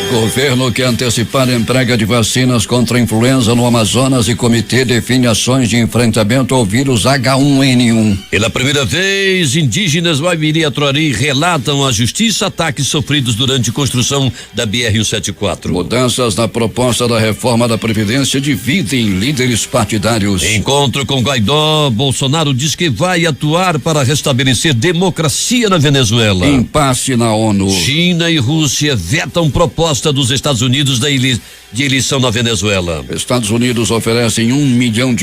Governo quer antecipar a entrega de vacinas contra a influenza no Amazonas e comitê define ações de enfrentamento ao vírus H1N1. Pela primeira vez, indígenas Waimiri e Atroari relatam à justiça ataques sofridos durante construção da BR-174. Mudanças na proposta da reforma da Previdência dividem líderes partidários. Encontro com Guaidó, Bolsonaro diz que vai atuar para restabelecer democracia na Venezuela. Impasse na ONU. China e Rússia vetam proposta dos Estados Unidos de eleição na Venezuela. Estados Unidos oferecem $1 milhão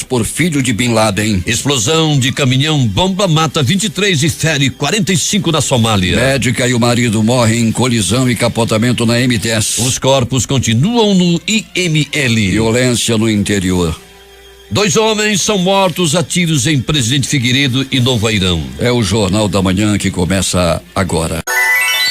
por filho de Bin Laden. Explosão de caminhão bomba mata 23 e fere 45 na Somália. Médica e o marido morrem em colisão e capotamento na M10. Os corpos continuam no IML. Violência no interior. 2 homens são mortos a tiros em Presidente Figueiredo e Novo Airão. É o Jornal da Manhã que começa agora.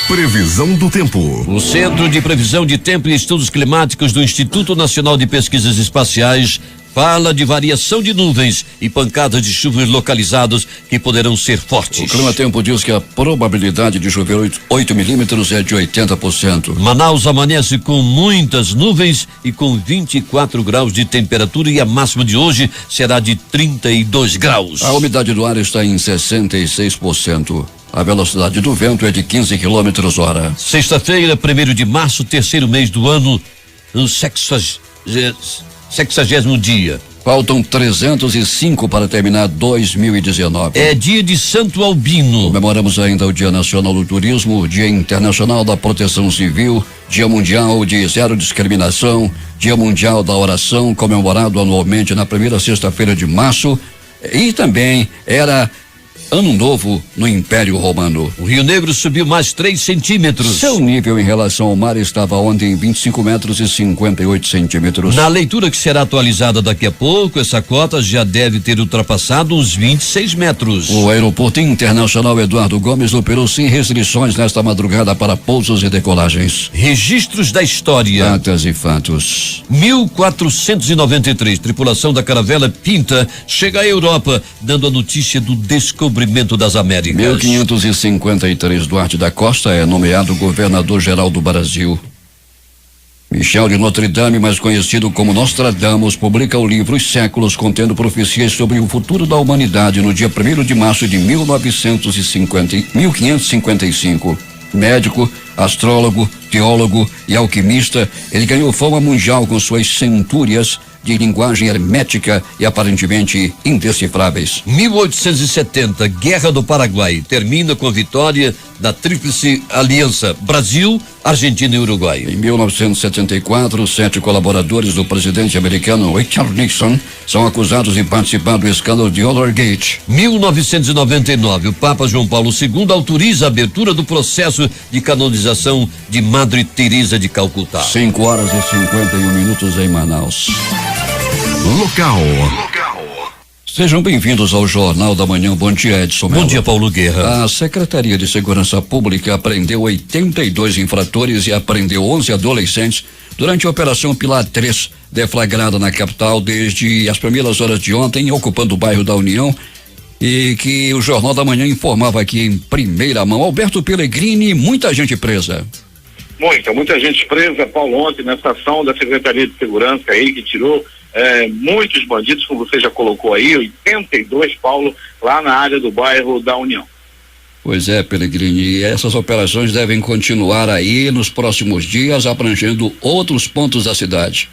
Previsão do tempo. O Centro de Previsão de Tempo e Estudos Climáticos do Instituto Nacional de Pesquisas Espaciais fala de variação de nuvens e pancadas de chuvas localizadas que poderão ser fortes. O Clima Tempo diz que a probabilidade de chover 8 milímetros é de 80%. Manaus amanhece com muitas nuvens e com 24 graus de temperatura e a máxima de hoje será de 32 graus. A umidade do ar está em 66%. A velocidade do vento é de 15 quilômetros hora. Sexta-feira, 1º de março, terceiro mês do ano, no 60º dia. Faltam 305 para terminar 2019. É dia de Santo Albino. Comemoramos ainda o Dia Nacional do Turismo, Dia Internacional da Proteção Civil, Dia Mundial de Zero Discriminação, Dia Mundial da Oração, comemorado anualmente na primeira sexta-feira de março, e também era Ano Novo no Império Romano. O Rio Negro subiu mais 3 centímetros. Seu nível em relação ao mar estava ontem em 25 metros e 58 centímetros. Na leitura que será atualizada daqui a pouco, essa cota já deve ter ultrapassado os 26 metros. O Aeroporto Internacional Eduardo Gomes operou sem restrições nesta madrugada para pousos e decolagens. Registros da história. Datas e fatos. 1493, tripulação da caravela Pinta chega à Europa, dando a notícia do descobrimento das Américas. 1553, Duarte da Costa é nomeado governador-geral do Brasil. Michel de Notre Dame, mais conhecido como Nostradamus, publica o livro Os Séculos, contendo profecias sobre o futuro da humanidade no dia 1º de março de 1555. Médico, astrólogo, teólogo e alquimista, ele ganhou fama mundial com suas centúrias de linguagem hermética e aparentemente indecifráveis. 1870, Guerra do Paraguai, termina com a vitória da Tríplice Aliança, Brasil, Argentina e Uruguai. Em 1974, 7 colaboradores do presidente americano Richard Nixon são acusados de participar do escândalo de Watergate. 1999, o Papa João Paulo II autoriza a abertura do processo de canonização de Madre Teresa de Calcutá. 5h51 em Manaus. Local. Sejam bem-vindos ao Jornal da Manhã. Bom dia, Edson Mello. Bom dia, Paulo Guerra. A Secretaria de Segurança Pública apreendeu 82 infratores e apreendeu 11 adolescentes durante a Operação Pilar 3, deflagrada na capital desde as primeiras horas de ontem, ocupando o bairro da União, e que o Jornal da Manhã informava aqui em primeira mão. Alberto Pellegrini, muita gente presa. Muita gente presa, Paulo, ontem nessa ação da Secretaria de Segurança aí, que tirou muitos bandidos, como você já colocou aí, 82, Paulo, lá na área do bairro da União. Pois é, Pellegrini, e essas operações devem continuar aí nos próximos dias, abrangendo outros pontos da cidade.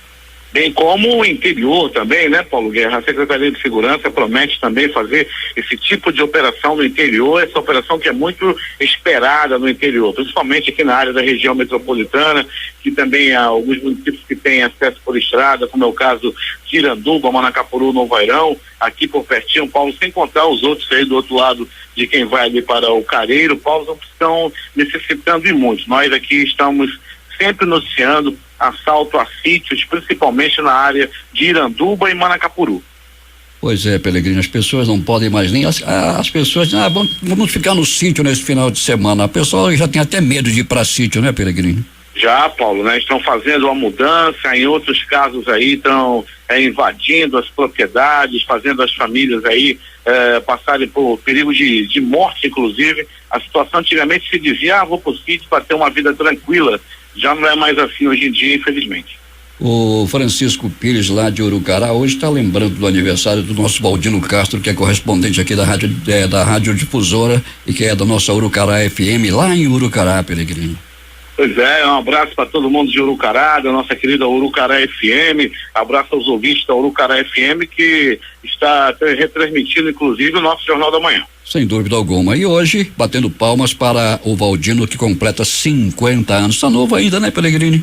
Bem como o interior também, né, Paulo Guerra? A Secretaria de Segurança promete também fazer esse tipo de operação no interior, essa operação que é muito esperada no interior, principalmente aqui na área da região metropolitana, que também há alguns municípios que têm acesso por estrada, como é o caso de Iranduba, Manacapuru, Novo Airão, aqui por pertinho, Paulo, sem contar os outros aí do outro lado de quem vai ali para o Careiro, Paulo, estão necessitando de muito. Nós aqui estamos sempre noticiando assalto a sítios, principalmente na área de Iranduba e Manacapuru. Pois é, Pellegrini, as pessoas não podem mais nem, as pessoas, vamos ficar no sítio nesse final de semana. A pessoa já tem até medo de ir para sítio, né, Pellegrini? Já, Paulo, né? Estão fazendo uma mudança, em outros casos aí estão invadindo as propriedades, fazendo as famílias aí passarem por perigo de morte, inclusive. A situação antigamente se dizia, vou pro sítio para ter uma vida tranquila. Já não é mais assim hoje em dia, infelizmente. O Francisco Pires, lá de Urucará, hoje está lembrando do aniversário do nosso Valdino Castro, que é correspondente aqui da Rádio Difusora e que é da nossa Urucará FM, lá em Urucará, Peregrino. Pois é, um abraço para todo mundo de Urucará, da nossa querida Urucará FM, abraço aos ouvintes da Urucará FM que está retransmitindo inclusive o nosso Jornal da Manhã. Sem dúvida alguma. E hoje, batendo palmas para o Valdino, que completa 50 anos. Tá novo ainda, né, Peregrini?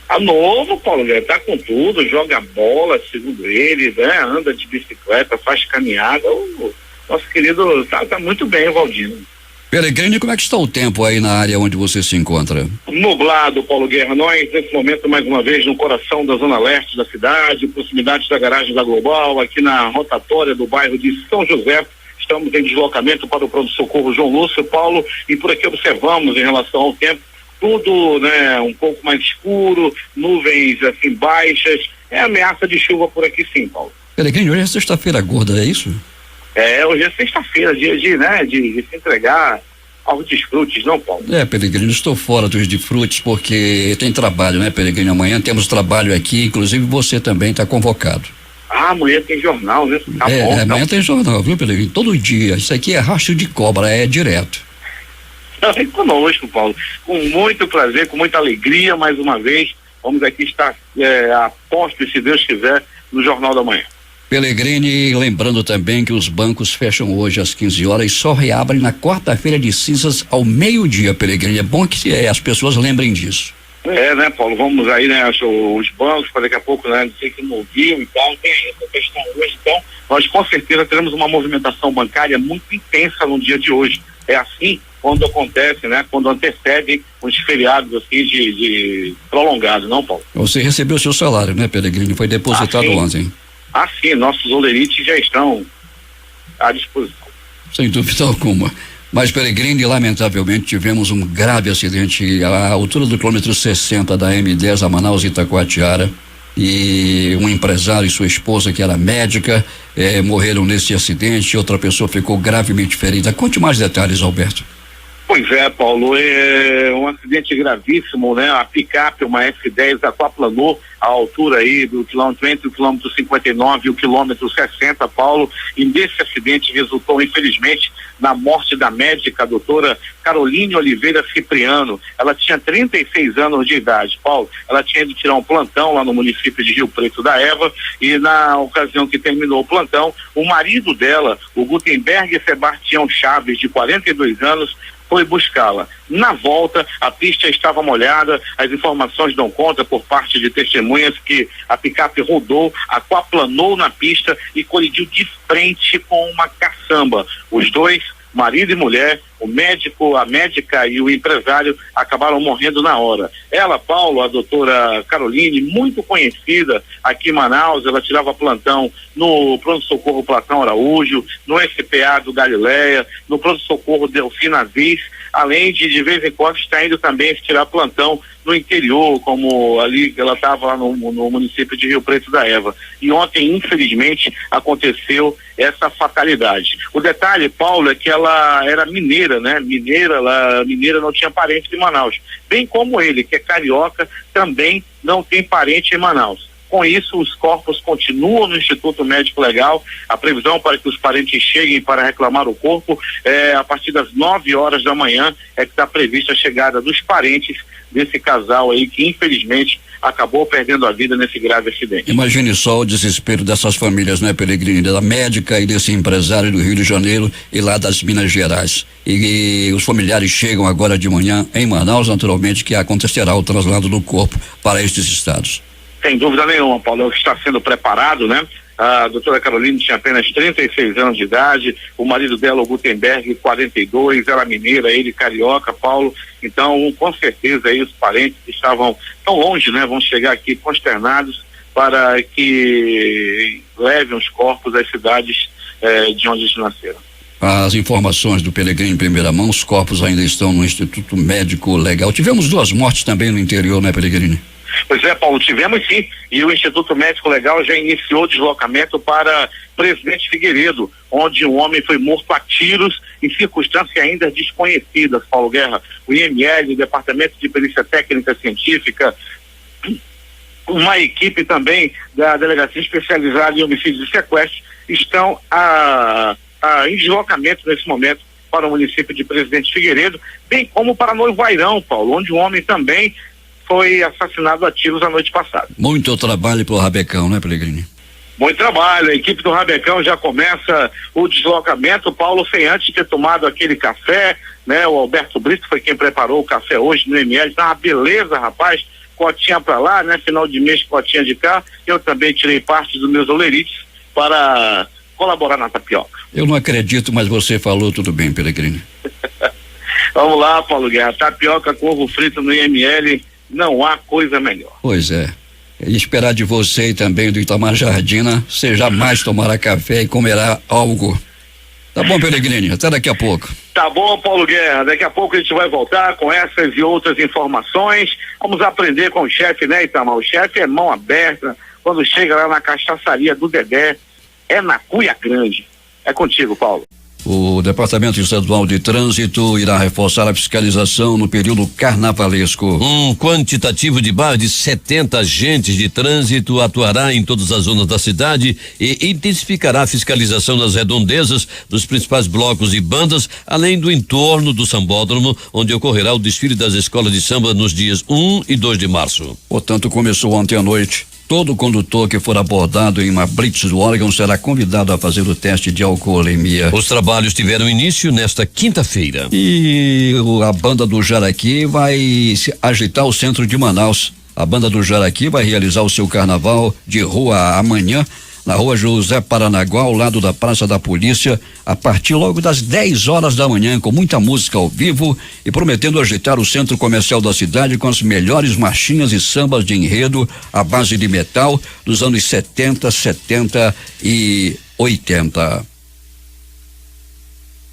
Tá novo, Paulo, tá com tudo, joga bola, segundo ele, né? Anda de bicicleta, faz caminhada. O nosso querido tá muito bem, o Valdino. Peregrini, como é que está o tempo aí na área onde você se encontra? Nublado, Paulo Guerra. Nós, nesse momento, mais uma vez, no coração da zona leste da cidade, proximidade da garagem da Global, aqui na rotatória do bairro de São José. Estamos em deslocamento para o pronto-socorro João Lúcio, Paulo, e por aqui observamos em relação ao tempo, tudo, né, um pouco mais escuro, nuvens assim baixas, ameaça de chuva por aqui sim, Paulo. Peregrini, hoje é sexta-feira gorda, é isso? Hoje é sexta-feira, dia de se entregar aos desfrutes, não, Paulo? Peregrino, estou fora dos desfrutes porque tem trabalho, né, Peregrino? Amanhã temos trabalho aqui, inclusive você também está convocado. Amanhã tem jornal, né? Tá bom, amanhã tem jornal, viu, Peregrino? Todo dia, isso aqui é rastro de cobra, é direto. Vem conosco, Paulo, com muito prazer, com muita alegria, mais uma vez, vamos aqui estar a postos, se Deus quiser, no Jornal da Manhã. Peregrini, lembrando também que os bancos fecham hoje às 15 horas e só reabrem na quarta-feira de cinzas ao meio-dia, Peregrini. É bom que as pessoas lembrem disso. Né, Paulo, vamos aí, né, os bancos, para daqui a pouco, né, dizer que não viu e tal, tem essa questão hoje, então, nós com certeza teremos uma movimentação bancária muito intensa no dia de hoje. É assim quando acontece, né, quando antecede os feriados assim de prolongados, não, Paulo? Você recebeu seu salário, né, Peregrini? Foi depositado ontem. Sim, nossos olerites já estão à disposição. Sem dúvida alguma. Mas, Peregrini, lamentavelmente tivemos um grave acidente à altura do quilômetro 60 da M10 a Manaus Itacoatiara, e um empresário e sua esposa, que era médica, morreram nesse acidente. Outra pessoa ficou gravemente ferida. Conte mais detalhes, Alberto. Pois é, Paulo, é um acidente gravíssimo, né? A picape, uma F10, aquaplanou à altura aí do quilômetro, entre o quilômetro 59 e o quilômetro 60, Paulo, e nesse acidente resultou, infelizmente, na morte da médica, a doutora Caroline Oliveira Cipriano. Ela tinha 36 anos de idade, Paulo. Ela tinha ido tirar um plantão lá no município de Rio Preto da Eva, e na ocasião que terminou o plantão, o marido dela, o Gutenberg Sebastião Chaves, de 42 anos, foi buscá-la. Na volta, a pista estava molhada, as informações dão conta por parte de testemunhas que a picape rodou, aquaplanou na pista e colidiu de frente com uma caçamba. Os dois, marido e mulher, o médico, a médica e o empresário acabaram morrendo na hora. Ela, Paulo, a doutora Caroline, muito conhecida aqui em Manaus, ela tirava plantão no pronto-socorro Platão Araújo, no SPA do Galileia, no pronto-socorro Delfina Viz, além de vez em quando estar indo também tirar plantão no interior, como ali ela estava lá no município de Rio Preto da Eva. E ontem, infelizmente, aconteceu essa fatalidade. O detalhe, Paulo, é que ela era mineira, né? Mineira não tinha parente em Manaus. Bem como ele, que é carioca, também não tem parente em Manaus. Com isso, os corpos continuam no Instituto Médico Legal. A previsão para que os parentes cheguem para reclamar o corpo a partir das 9 horas da manhã é que está prevista a chegada dos parentes desse casal aí que infelizmente acabou perdendo a vida nesse grave acidente. Imagine só o desespero dessas famílias, né, Peregrini? Da médica e desse empresário do Rio de Janeiro e lá das Minas Gerais. E os familiares chegam agora de manhã em Manaus, naturalmente, que acontecerá o traslado do corpo para estes estados. Sem dúvida nenhuma, Paulo, é o que está sendo preparado, né? A doutora Caroline tinha apenas 36 anos de idade, o marido dela, o Gutenberg, 42, ela mineira, ele carioca, Paulo. Então, com certeza, aí os parentes que estavam tão longe, né? Vão chegar aqui consternados para que levem os corpos às cidades de onde eles nasceram. As informações do Peregrino em primeira mão, os corpos ainda estão no Instituto Médico Legal. Tivemos 2 mortes também no interior, né, Peregrino? Pois é, Paulo, tivemos sim, e o Instituto Médico Legal já iniciou o deslocamento para Presidente Figueiredo, onde um homem foi morto a tiros em circunstâncias ainda desconhecidas, Paulo Guerra. O IML, o Departamento de Perícia Técnica Científica, uma equipe também da Delegacia Especializada em Homicídios e Sequestros estão em deslocamento nesse momento para o município de Presidente Figueiredo, bem como para Noivairão, Paulo, onde um homem também foi assassinado a tiros a noite passada. Muito trabalho pro Rabecão, né, Peregrino? Muito trabalho, a equipe do Rabecão já começa o deslocamento, Paulo, sem antes ter tomado aquele café, né? O Alberto Brito foi quem preparou o café hoje no ML, tá uma beleza, rapaz, cotinha pra lá, né? Final de mês, cotinha de cá, eu também tirei parte dos meus olerites para colaborar na tapioca. Eu não acredito, mas você falou tudo bem, Peregrino. Vamos lá, Paulo Guerra, tapioca com ovo frito no IML, não há coisa melhor. Pois é. E esperar de você e também do Itamar Jardina, você jamais tomará café e comerá algo. Tá bom, Peregrino? Até daqui a pouco. Tá bom, Paulo Guerra. Daqui a pouco a gente vai voltar com essas e outras informações. Vamos aprender com o chefe, né, Itamar? O chefe é mão aberta. Quando chega lá na cachaçaria do Dedé, é na Cuia Grande. É contigo, Paulo. O Departamento Estadual de Trânsito irá reforçar a fiscalização no período carnavalesco. Um quantitativo de mais de 70 agentes de trânsito atuará em todas as zonas da cidade e intensificará a fiscalização nas redondezas dos principais blocos e bandas, além do entorno do Sambódromo, onde ocorrerá o desfile das escolas de samba nos dias 1 e 2 de março. Portanto, começou ontem à noite. Todo condutor que for abordado em uma blitz do órgão será convidado a fazer o teste de alcoolemia. Os trabalhos tiveram início nesta quinta-feira. E a banda do Jaraqui vai agitar o centro de Manaus. A banda do Jaraqui vai realizar o seu carnaval de rua amanhã, na rua José Paranaguá, ao lado da Praça da Polícia, a partir logo das 10 horas da manhã, com muita música ao vivo e prometendo agitar o centro comercial da cidade com as melhores marchinhas e sambas de enredo à base de metal dos anos 70, 70 e 80.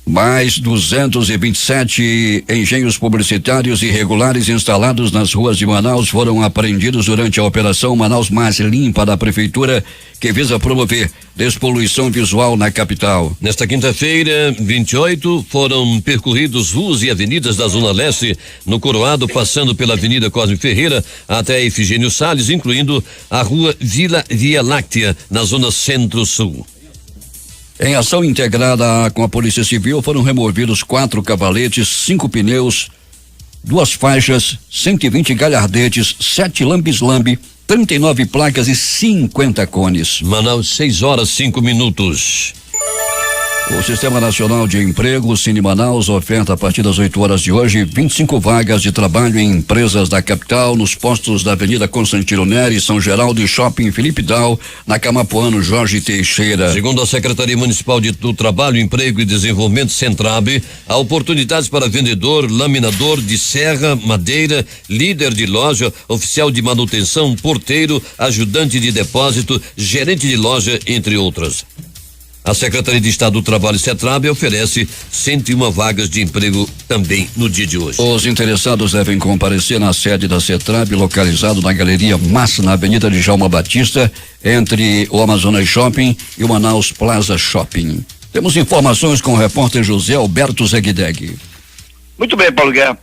Mais 227 engenhos publicitários irregulares instalados nas ruas de Manaus foram apreendidos durante a operação Manaus Mais Limpa da Prefeitura, que visa promover despoluição visual na capital. Nesta quinta-feira, 28, foram percorridos ruas e avenidas da Zona Leste, no Coroado, passando pela Avenida Cosme Ferreira até Efigênio Salles, incluindo a rua Via Láctea, na Zona Centro-Sul. Em ação integrada com a Polícia Civil, foram removidos 4 cavaletes, 5 pneus, 2 faixas, 120 galhardetes, 7 lambe-lambe, 39 placas e 50 cones. Manaus, 6h05. O Sistema Nacional de Emprego, Cine Manaus, oferta a partir das 8 horas de hoje 25 vagas de trabalho em empresas da capital, nos postos da Avenida Constantino Neri, São Geraldo e Shopping Felipe Dal, na Camapuano Jorge Teixeira. Segundo a Secretaria Municipal do Trabalho, Emprego e Desenvolvimento, Centrab, há oportunidades para vendedor, laminador de serra, madeira, líder de loja, oficial de manutenção, porteiro, ajudante de depósito, gerente de loja, entre outras. A Secretaria de Estado do Trabalho, Cetrab, oferece 101 vagas de emprego também no dia de hoje. Os interessados devem comparecer na sede da Cetrab, localizado na Galeria Massa, na Avenida de Djalma Batista, entre o Amazonas Shopping e o Manaus Plaza Shopping. Temos informações com o repórter José Alberto Zegdeg. Muito bem, Paulo Guerra.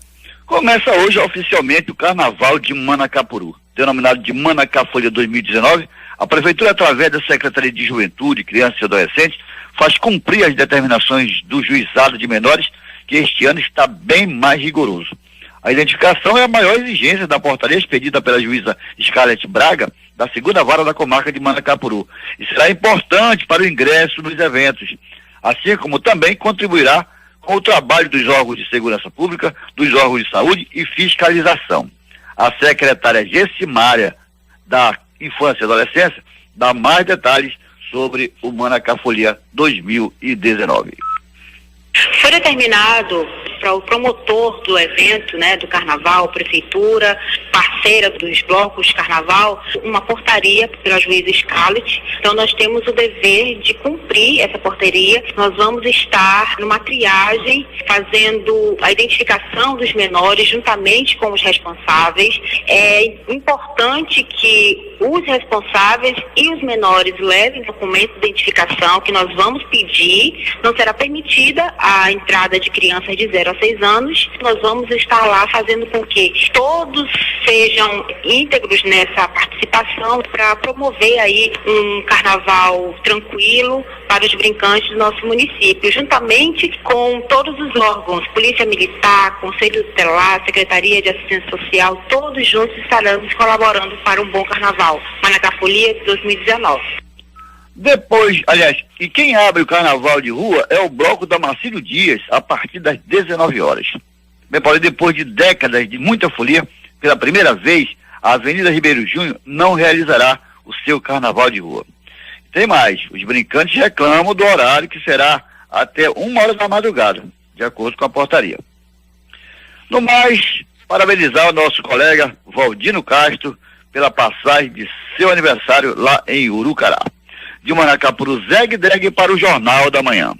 Começa hoje oficialmente o Carnaval de Manacapuru, denominado de Manacafolha 2019. A Prefeitura, através da Secretaria de Juventude, Criança e Adolescentes, faz cumprir as determinações do Juizado de Menores, que este ano está bem mais rigoroso. A identificação é a maior exigência da portaria expedida pela juíza Scarlett Braga, da 2ª Vara da Comarca de Manacapuru, e será importante para o ingresso nos eventos, assim como também contribuirá com o trabalho dos órgãos de segurança pública, dos órgãos de saúde e fiscalização. A secretária Gessimária da Infância e Adolescência dá mais detalhes sobre o Manacafolia 2019. Foi determinado para o promotor do evento, né, do carnaval, prefeitura, parceiro feira dos blocos de carnaval uma portaria pela juíza Scarlett. Então nós temos o dever de cumprir essa portaria. Nós vamos estar numa triagem fazendo a identificação dos menores juntamente com os responsáveis. É importante que os responsáveis e os menores levem documento de identificação que nós vamos pedir. Não será permitida a entrada de crianças de 0 a 6 anos. Nós vamos estar lá fazendo com que todos sejam íntegros nessa participação para promover aí um carnaval tranquilo para os brincantes do nosso município, juntamente com todos os órgãos, Polícia Militar, Conselho Tutelar, Secretaria de Assistência Social, todos juntos estaremos colaborando para um bom carnaval, Manacafolia de 2019. Depois, aliás, e quem abre o carnaval de rua é o bloco da Marcílio Dias, a partir das 19 horas. Bem, Paulo, depois de décadas de muita folia, pela primeira vez, a Avenida Ribeiro Júnior não realizará o seu carnaval de rua. Tem mais, os brincantes reclamam do horário que será até 1h da madrugada, de acordo com a portaria. No mais, parabenizar o nosso colega Valdino Castro pela passagem de seu aniversário lá em Urucará. De Manacapuru, Zeg-Dreg para o Jornal da Manhã.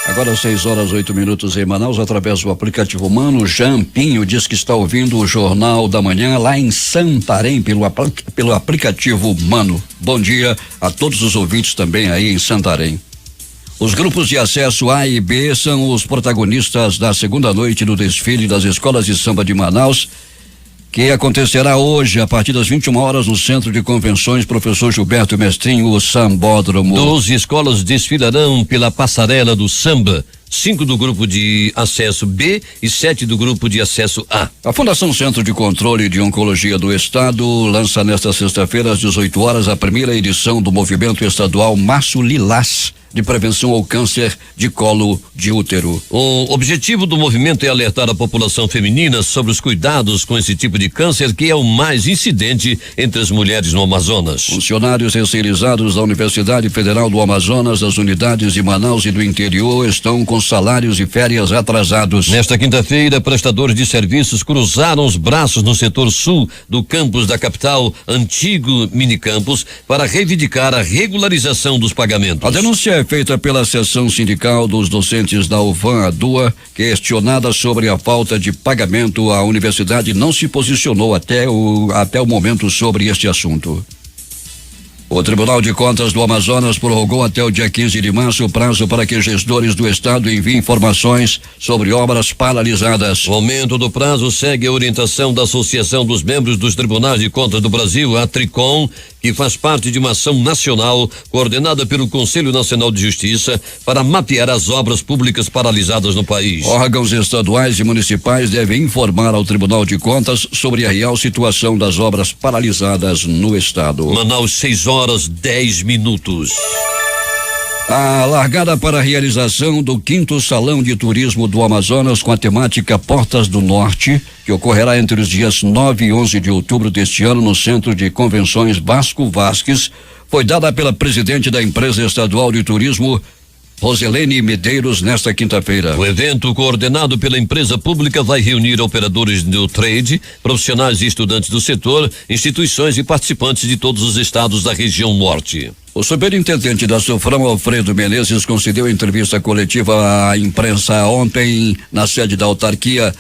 Agora 6h08 em Manaus, através do aplicativo Mano. Jean Pinho diz que está ouvindo o Jornal da Manhã lá em Santarém pelo aplicativo Mano. Bom dia a todos os ouvintes também aí em Santarém. Os grupos de acesso A e B são os protagonistas da segunda noite do desfile das escolas de samba de Manaus, que acontecerá hoje a partir das 21 horas no Centro de Convenções Professor Gilberto Mestrinho, o Sambódromo. 12 escolas desfilarão pela passarela do samba, 5 do grupo de acesso B e 7 do grupo de acesso A. A Fundação Centro de Controle de Oncologia do Estado lança nesta sexta-feira às 18 horas a primeira edição do movimento estadual Março Lilás, de prevenção ao câncer de colo de útero. O objetivo do movimento é alertar a população feminina sobre os cuidados com esse tipo de câncer, que é o mais incidente entre as mulheres no Amazonas. Funcionários terceirizados da Universidade Federal do Amazonas, das unidades de Manaus e do interior, estão com salários e férias atrasados. Nesta quinta-feira, prestadores de serviços cruzaram os braços no setor sul do campus da capital, antigo minicampus, para reivindicar a regularização dos pagamentos. A denúncia é feita pela seção sindical dos docentes da UFAM, a DUA, questionada sobre a falta de pagamento. A universidade não se posicionou até o momento sobre este assunto. O Tribunal de Contas do Amazonas prorrogou até o dia 15 de março o prazo para que gestores do estado enviem informações sobre obras paralisadas. O aumento do prazo segue a orientação da Associação dos Membros dos Tribunais de Contas do Brasil, a Tricom, que faz parte de uma ação nacional coordenada pelo Conselho Nacional de Justiça para mapear as obras públicas paralisadas no país. Órgãos estaduais e municipais devem informar ao Tribunal de Contas sobre a real situação das obras paralisadas no estado. Manaus, 6h10. A largada para a realização do 5º Salão de Turismo do Amazonas com a temática Portas do Norte, que ocorrerá entre os dias 9 e 11 de outubro deste ano no Centro de Convenções Vasco Vasques, foi dada pela presidente da empresa estadual de turismo, Roselene Medeiros, nesta quinta-feira. O evento, coordenado pela empresa pública, vai reunir operadores do trade, profissionais e estudantes do setor, instituições e participantes de todos os estados da região norte. O superintendente da SUFRAM, Alfredo Menezes, concedeu entrevista coletiva à imprensa ontem na sede da autarquia,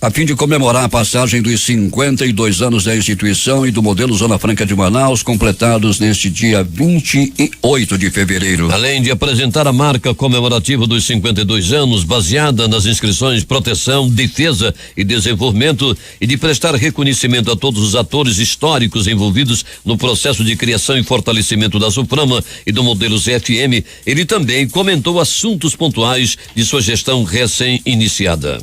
a fim de comemorar a passagem dos 52 anos da instituição e do modelo Zona Franca de Manaus, completados neste dia 28 de fevereiro. Além de apresentar a marca comemorativa dos 52 anos, baseada nas inscrições Proteção, Defesa e Desenvolvimento, e de prestar reconhecimento a todos os atores históricos envolvidos no processo de criação e fortalecimento da Suprama e do modelo ZFM, ele também comentou assuntos pontuais de sua gestão recém-iniciada.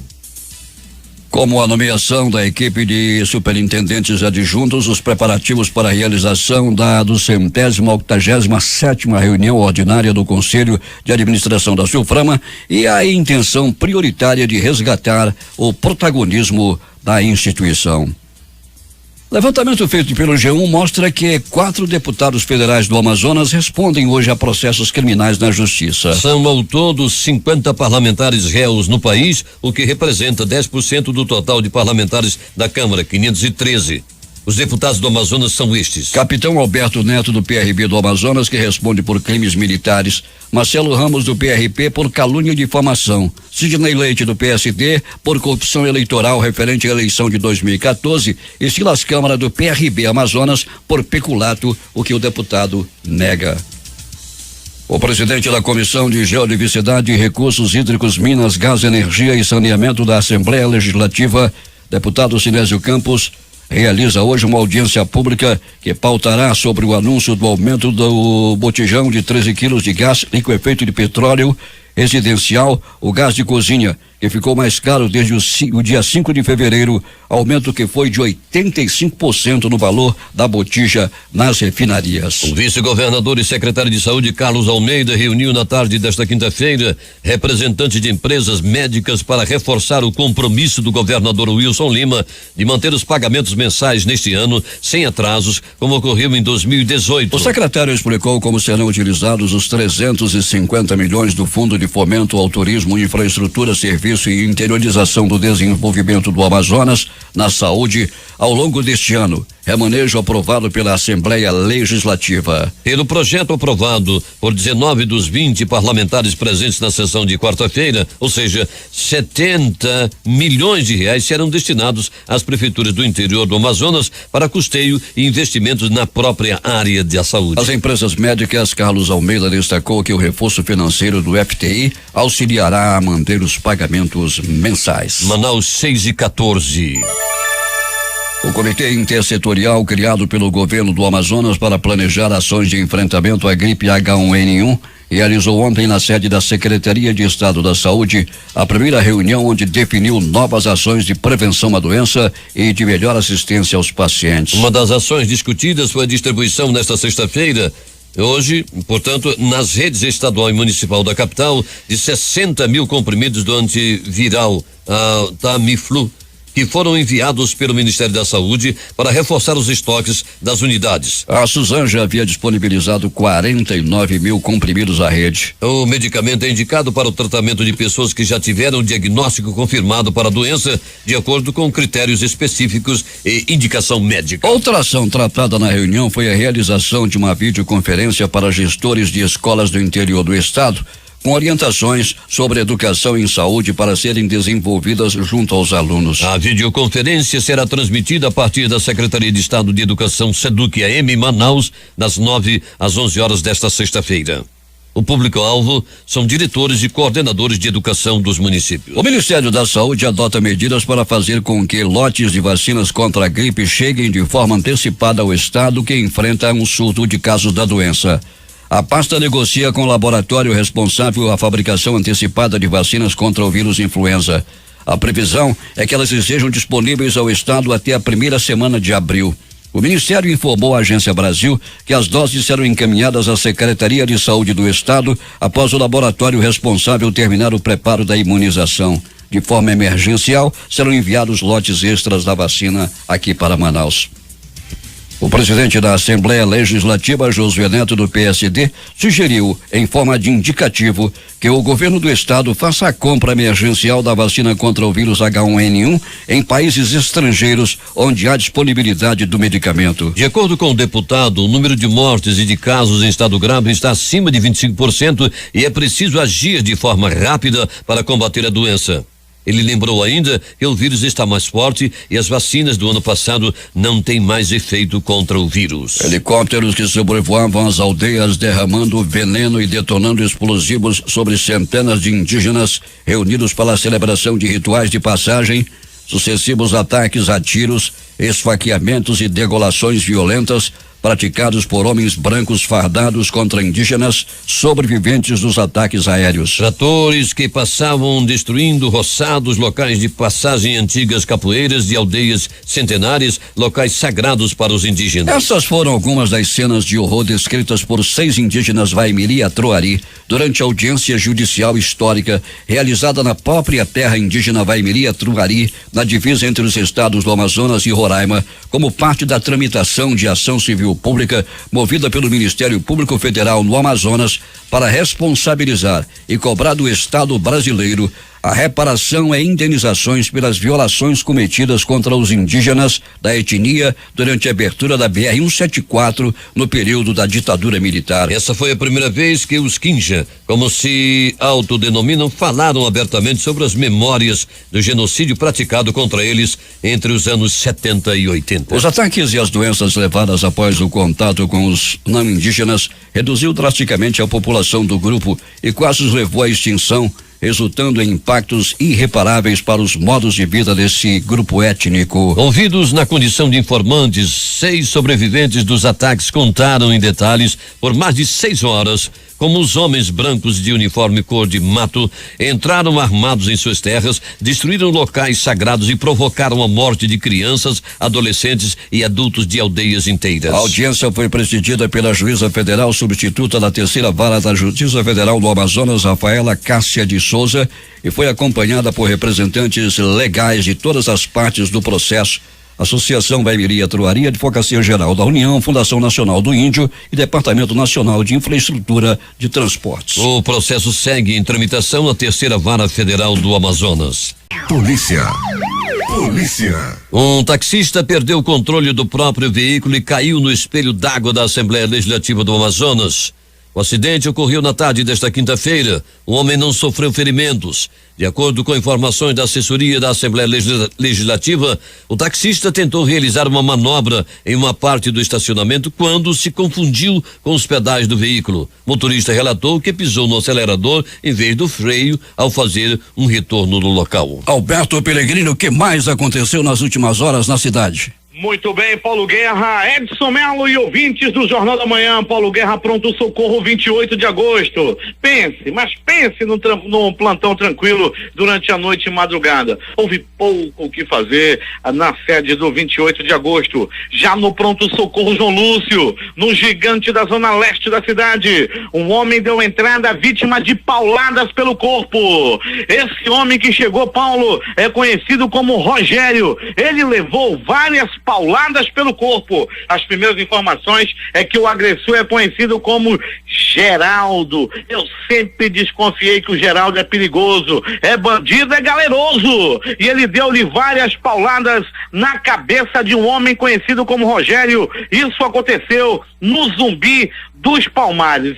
Como a nomeação da equipe de superintendentes adjuntos, os preparativos para a realização da 287ª reunião ordinária do Conselho de Administração da Sulframa e a intenção prioritária de resgatar o protagonismo da instituição. Levantamento feito pelo G1 mostra que 4 deputados federais do Amazonas respondem hoje a processos criminais na justiça. São ao todo 50 parlamentares réus no país, o que representa 10% do total de parlamentares da Câmara, 513. Os deputados do Amazonas são estes: Capitão Alberto Neto, do PRB do Amazonas, que responde por crimes militares; Marcelo Ramos, do PRP, por calúnia e difamação; Sidney Leite, do PSD, por corrupção eleitoral referente à eleição de 2014; e Silas Câmara, do PRB Amazonas, por peculato, o que o deputado nega. O presidente da Comissão de Geodiversidade, Recursos Hídricos, Minas, Gás, Energia e Saneamento da Assembleia Legislativa, deputado Sinésio Campos, realiza hoje uma audiência pública que pautará sobre o anúncio do aumento do botijão de 13 quilos de gás liquefeito de petróleo residencial, o gás de cozinha, que ficou mais caro desde o dia 5 de fevereiro, aumento que foi de 85% no valor da botija nas refinarias. O vice-governador e secretário de Saúde, Carlos Almeida, reuniu na tarde desta quinta-feira representantes de empresas médicas para reforçar o compromisso do governador Wilson Lima de manter os pagamentos mensais neste ano sem atrasos, como ocorreu em 2018. O secretário explicou como serão utilizados os 350 milhões do Fundo de Fomento ao Turismo, Infraestrutura, Serviço e Interiorização do Desenvolvimento do Amazonas na saúde ao longo deste ano. Remanejo aprovado pela Assembleia Legislativa. Pelo projeto aprovado por 19 dos 20 parlamentares presentes na sessão de quarta-feira, ou seja, 70 milhões de reais serão destinados às prefeituras do interior do Amazonas para custeio e investimentos na própria área da saúde. As empresas médicas, Carlos Almeida destacou que o reforço financeiro do FTI auxiliará a manter os pagamentos mensais. Manaus 6:14. O Comitê Intersetorial criado pelo governo do Amazonas para planejar ações de enfrentamento à gripe H1N1 realizou ontem na sede da Secretaria de Estado da Saúde a primeira reunião onde definiu novas ações de prevenção à doença e de melhor assistência aos pacientes. Uma das ações discutidas foi a distribuição nesta sexta-feira, hoje, portanto, nas redes estadual e municipal da capital, de 60 mil comprimidos do antiviral Tamiflu, que foram enviados pelo Ministério da Saúde para reforçar os estoques das unidades. A Suzan já havia disponibilizado 49 mil comprimidos à rede. O medicamento é indicado para o tratamento de pessoas que já tiveram diagnóstico confirmado para a doença, de acordo com critérios específicos e indicação médica. Outra ação tratada na reunião foi a realização de uma videoconferência para gestores de escolas do interior do estado, com orientações sobre educação em saúde para serem desenvolvidas junto aos alunos. A videoconferência será transmitida a partir da Secretaria de Estado de Educação, SEDUC-AM, Manaus, das 9 às 11 horas desta sexta-feira. O público-alvo são diretores e coordenadores de educação dos municípios. O Ministério da Saúde adota medidas para fazer com que lotes de vacinas contra a gripe cheguem de forma antecipada ao estado que enfrenta um surto de casos da doença. A pasta negocia com o laboratório responsável a fabricação antecipada de vacinas contra o vírus influenza. A previsão é que elas estejam disponíveis ao estado até a primeira semana de abril. O Ministério informou à Agência Brasil que as doses serão encaminhadas à Secretaria de Saúde do Estado após o laboratório responsável terminar o preparo da imunização. De forma emergencial, serão enviados lotes extras da vacina aqui para Manaus. O presidente da Assembleia Legislativa, Josué Neto, do PSD, sugeriu, em forma de indicativo, que o governo do estado faça a compra emergencial da vacina contra o vírus H1N1 em países estrangeiros onde há disponibilidade do medicamento. De acordo com o deputado, o número de mortes e de casos em estado grave está acima de 25% e é preciso agir de forma rápida para combater a doença. Ele lembrou ainda que o vírus está mais forte e as vacinas do ano passado não têm mais efeito contra o vírus. Helicópteros que sobrevoavam as aldeias derramando veneno e detonando explosivos sobre centenas de indígenas reunidos para a celebração de rituais de passagem, sucessivos ataques a tiros, esfaqueamentos e degolações violentas praticados por homens brancos fardados contra indígenas sobreviventes dos ataques aéreos. Tratores que passavam destruindo roçados, locais de passagem, antigas capoeiras de aldeias centenárias, locais sagrados para os indígenas. Essas foram algumas das cenas de horror descritas por 6 indígenas Vaimiri-Atruari durante a audiência judicial histórica realizada na própria terra indígena Vaimiri-Atruari, na divisa entre os estados do Amazonas e Roraima, como parte da tramitação de ação civil pública movida pelo Ministério Público Federal no Amazonas para responsabilizar e cobrar do Estado brasileiro a reparação e indenizações pelas violações cometidas contra os indígenas da etnia durante a abertura da BR-174 no período da ditadura militar. Essa foi a primeira vez que os Kinja, como se autodenominam, falaram abertamente sobre as memórias do genocídio praticado contra eles entre os anos 70 e 80. Os ataques e as doenças levadas após o contato com os não indígenas reduziu drasticamente a população do grupo e quase os levou à extinção, resultando em impactos irreparáveis para os modos de vida desse grupo étnico. Ouvidos na condição de informantes, 6 sobreviventes dos ataques contaram em detalhes por mais de 6 horas como os homens brancos de uniforme cor de mato entraram armados em suas terras, destruíram locais sagrados e provocaram a morte de crianças, adolescentes e adultos de aldeias inteiras. A audiência foi presidida pela juíza federal substituta da terceira vara da Justiça Federal do Amazonas, Rafaela Cássia de Souza, e foi acompanhada por representantes legais de todas as partes do processo: Associação Vaimiri-Atruari, Advocacia Geral da União, Fundação Nacional do Índio e Departamento Nacional de Infraestrutura de Transportes. O processo segue em tramitação na terceira vara federal do Amazonas. Polícia. Um taxista perdeu o controle do próprio veículo e caiu no espelho d'água da Assembleia Legislativa do Amazonas. O acidente ocorreu na tarde desta quinta-feira. O homem não sofreu ferimentos. De acordo com informações da assessoria da Assembleia Legislativa, o taxista tentou realizar uma manobra em uma parte do estacionamento quando se confundiu com os pedais do veículo. O motorista relatou que pisou no acelerador em vez do freio ao fazer um retorno no local. Alberto Pellegrino, o que mais aconteceu nas últimas horas na cidade? Muito bem, Paulo Guerra, Edson Melo e ouvintes do Jornal da Manhã. Paulo Guerra, pronto socorro 28 de agosto. Pense no plantão tranquilo durante a noite e madrugada. Houve pouco o que fazer na sede do 28 de agosto. Já no pronto socorro João Lúcio, no gigante da zona leste da cidade, um homem deu entrada vítima de pauladas pelo corpo. Esse homem que chegou, Paulo, é conhecido como Rogério. Ele levou várias pauladas pelo corpo. As primeiras informações é que o agressor é conhecido como Geraldo. Eu sempre desconfiei que o Geraldo é perigoso, é bandido, é galeroso. E ele deu-lhe várias pauladas na cabeça de um homem conhecido como Rogério. Isso aconteceu no Zumbi dos Palmares.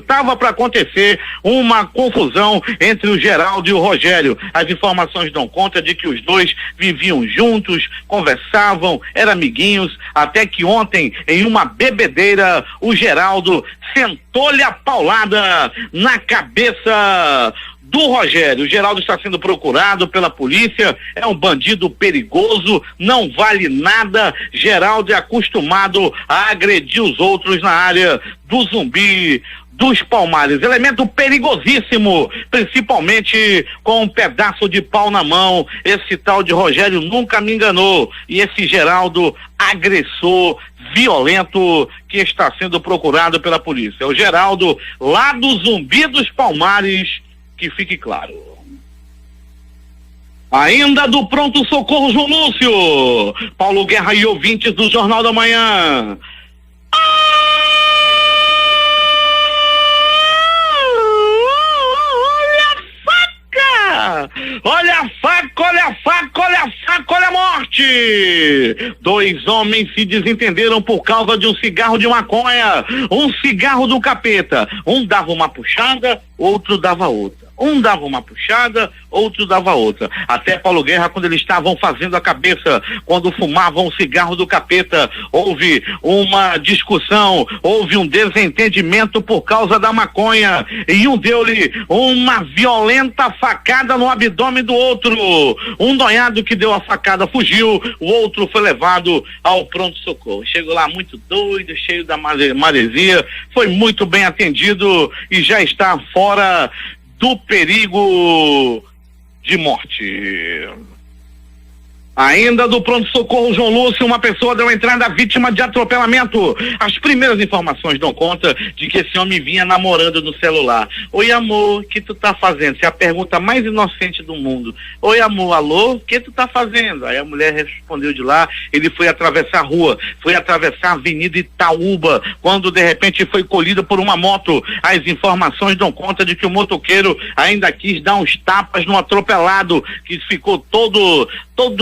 Tava para acontecer uma confusão entre o Geraldo e o Rogério. As informações dão conta de que os dois viviam juntos, conversavam, eram amiguinhos, até que ontem, em uma bebedeira, o Geraldo sentou-lhe a paulada na cabeça do Rogério. O Geraldo está sendo procurado pela polícia, é um bandido perigoso, não vale nada. Geraldo é acostumado a agredir os outros na área do Zumbi dos Palmares. Elemento perigosíssimo, principalmente com um pedaço de pau na mão. Esse tal de Rogério nunca me enganou. E esse Geraldo, agressor violento, que está sendo procurado pela polícia. O Geraldo, lá do Zumbi dos Palmares, que fique claro. Ainda do pronto socorro João Lúcio, Paulo Guerra e ouvintes do Jornal da Manhã. Olha a faca, olha a faca, olha a faca, olha a morte! 2 homens se desentenderam por causa de um cigarro de maconha, um cigarro do capeta. Um dava uma puxada, outro dava outra. Um dava uma puxada, outro dava outra. Até Paulo Guerra, quando eles estavam fazendo a cabeça, quando fumavam o cigarro do capeta, houve uma discussão, houve um desentendimento por causa da maconha, e um deu-lhe uma violenta facada no abdômen do outro. Um noiado que deu a facada fugiu, o outro foi levado ao pronto-socorro. Chegou lá muito doido, cheio da maresia, foi muito bem atendido e já está fora do perigo de morte. Ainda do pronto-socorro João Lúcio, uma pessoa deu entrada vítima de atropelamento. As primeiras informações dão conta de que esse homem vinha namorando no celular. Oi, amor, o que tu tá fazendo? Essa é a pergunta mais inocente do mundo. Oi, amor, alô, o que tu tá fazendo? Aí a mulher respondeu de lá, ele foi atravessar a rua, foi atravessar a Avenida Itaúba, quando de repente foi colhido por uma moto. As informações dão conta de que o motoqueiro ainda quis dar uns tapas no atropelado, que ficou todo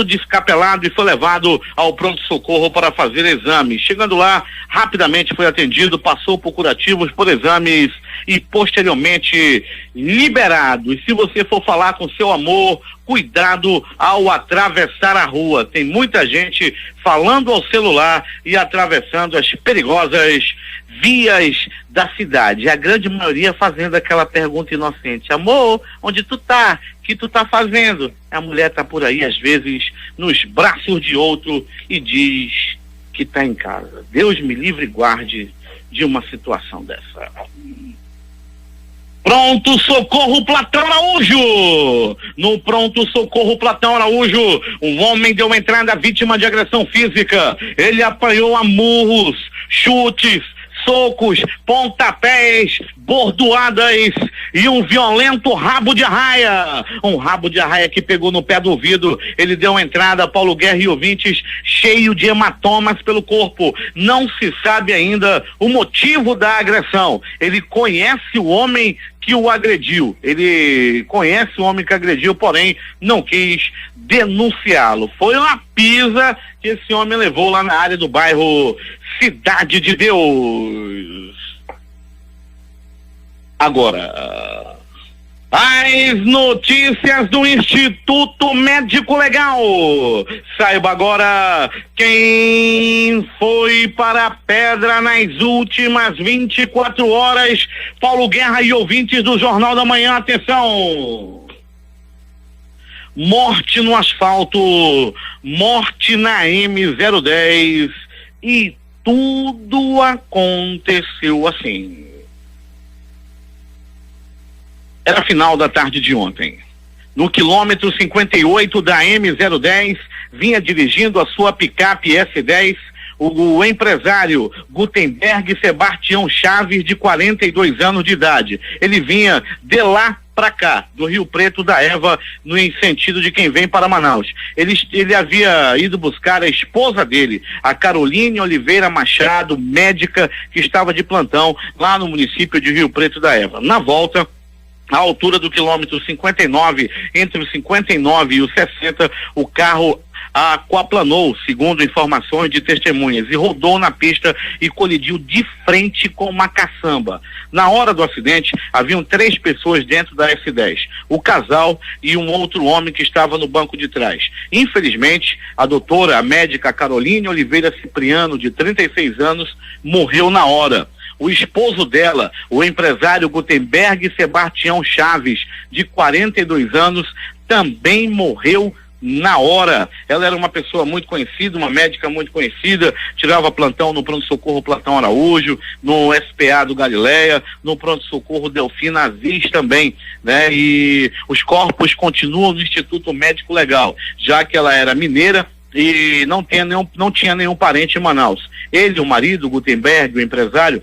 descapelado e foi levado ao pronto-socorro para fazer exames. Chegando lá, rapidamente foi atendido, passou por curativos, por exames e posteriormente liberado. E se você for falar com seu amor, cuidado ao atravessar a rua. Tem muita gente falando ao celular e atravessando as perigosas vias da cidade. A grande maioria fazendo aquela pergunta inocente: amor, onde tu tá? O que tu tá fazendo? A mulher tá por aí, às vezes, nos braços de outro e diz que tá em casa. Deus me livre e guarde de uma situação dessa. Pronto-socorro Platão Araújo! No pronto-socorro Platão Araújo, um homem deu entrada vítima de agressão física. Ele apanhou a murros, chutes, socos, pontapés, bordoadas e um violento rabo de arraia. Um rabo de arraia que pegou no pé do ouvido. Ele deu entrada, Paulo Guerra e ouvintes, cheio de hematomas pelo corpo. Não se sabe ainda o motivo da agressão. Ele conhece o homem que o agrediu. Ele conhece o homem que agrediu, porém não quis denunciá-lo. Foi uma pisa que esse homem levou lá na área do bairro Cidade de Deus. Agora, as notícias do Instituto Médico Legal. Saiba agora quem foi para a pedra nas últimas 24 horas. Paulo Guerra e ouvintes do Jornal da Manhã, atenção. Morte no asfalto, morte na M010 e tudo aconteceu assim. Era final da tarde de ontem. No quilômetro 58 da M010, vinha dirigindo a sua picape S10, o empresário Gutenberg Sebastião Chaves, de 42 anos de idade. Ele vinha de lá para cá, do Rio Preto da Eva, no sentido de quem vem para Manaus. Ele havia ido buscar a esposa dele, a Caroline Oliveira Machado, médica, que estava de plantão lá no município de Rio Preto da Eva. Na volta, à altura do quilômetro 59, entre o 59 e o 60, o carro aquaplanou, segundo informações de testemunhas, e rodou na pista e colidiu de frente com uma caçamba. Na hora do acidente, haviam 3 pessoas dentro da S10, o casal e um outro homem que estava no banco de trás. Infelizmente, a doutora, a médica Caroline Oliveira Cipriano, de 36 anos, morreu na hora. O esposo dela, o empresário Gutenberg Sebastião Chaves, de 42 anos, também morreu na hora. Ela era uma pessoa muito conhecida, uma médica muito conhecida, tirava plantão no pronto-socorro Platão Araújo, no SPA do Galileia, no pronto-socorro Delfina Aziz também, né? E os corpos continuam no Instituto Médico Legal, já que ela era mineira e não tinha nenhum parente em Manaus. Ele, o marido, Gutenberg, o empresário,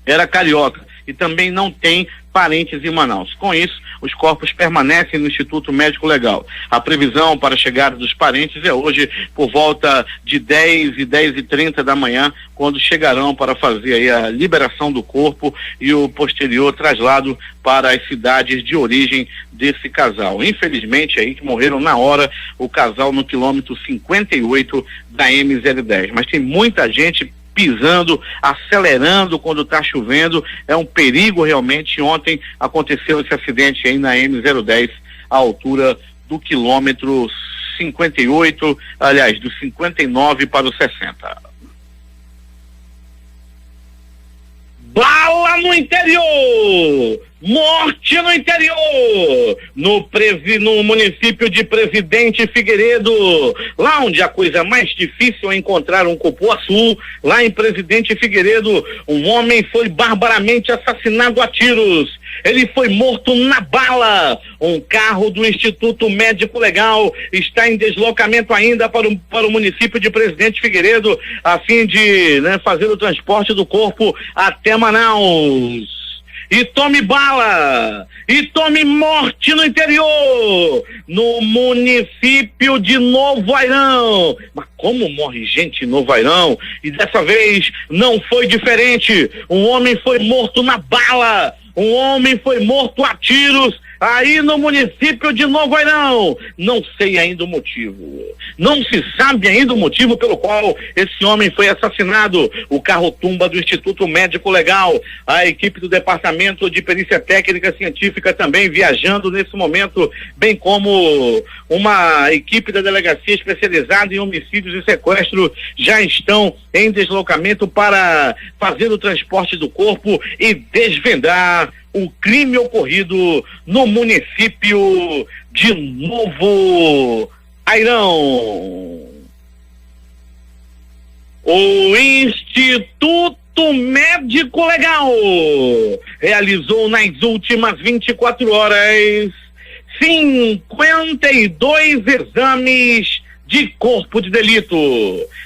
era carioca e também não tem parentes em Manaus. Com isso, os corpos permanecem no Instituto Médico Legal. A previsão para a chegada dos parentes é hoje por volta de 10 e 10h30 da manhã, quando chegarão para fazer aí a liberação do corpo e o posterior traslado para as cidades de origem desse casal. Infelizmente, aí que morreram na hora, o casal no quilômetro 58 da M010. Mas tem muita gente pisando, acelerando quando está chovendo, é um perigo realmente. Ontem aconteceu esse acidente aí na M010, à altura do quilômetro 58, aliás, do 59 para o 60. Bala no interior! Morte no interior, no município de Presidente Figueiredo, lá onde a coisa mais difícil é encontrar um cupuaçu, lá em Presidente Figueiredo, um homem foi barbaramente assassinado a tiros. Ele foi morto na bala. Um carro do Instituto Médico Legal está em deslocamento ainda para o município de Presidente Figueiredo, a fim de, fazer o transporte do corpo até Manaus. E tome bala, e tome morte no interior, no município de Novo Airão. Mas como morre gente em Novo Airão? E dessa vez não foi diferente. Um homem foi morto na bala, um homem foi morto a tiros aí no município de Novo Airão. Não sei ainda o motivo. Não se sabe ainda o motivo pelo qual esse homem foi assassinado. O carro-tumba do Instituto Médico Legal, a equipe do Departamento de Perícia Técnica Científica também viajando nesse momento, bem como uma equipe da Delegacia Especializada em Homicídios e Sequestro já estão em deslocamento para fazer o transporte do corpo e desvendar o crime ocorrido no município de Novo Airão. O Instituto Médico Legal realizou nas últimas 24 horas 52 exames de corpo de delito.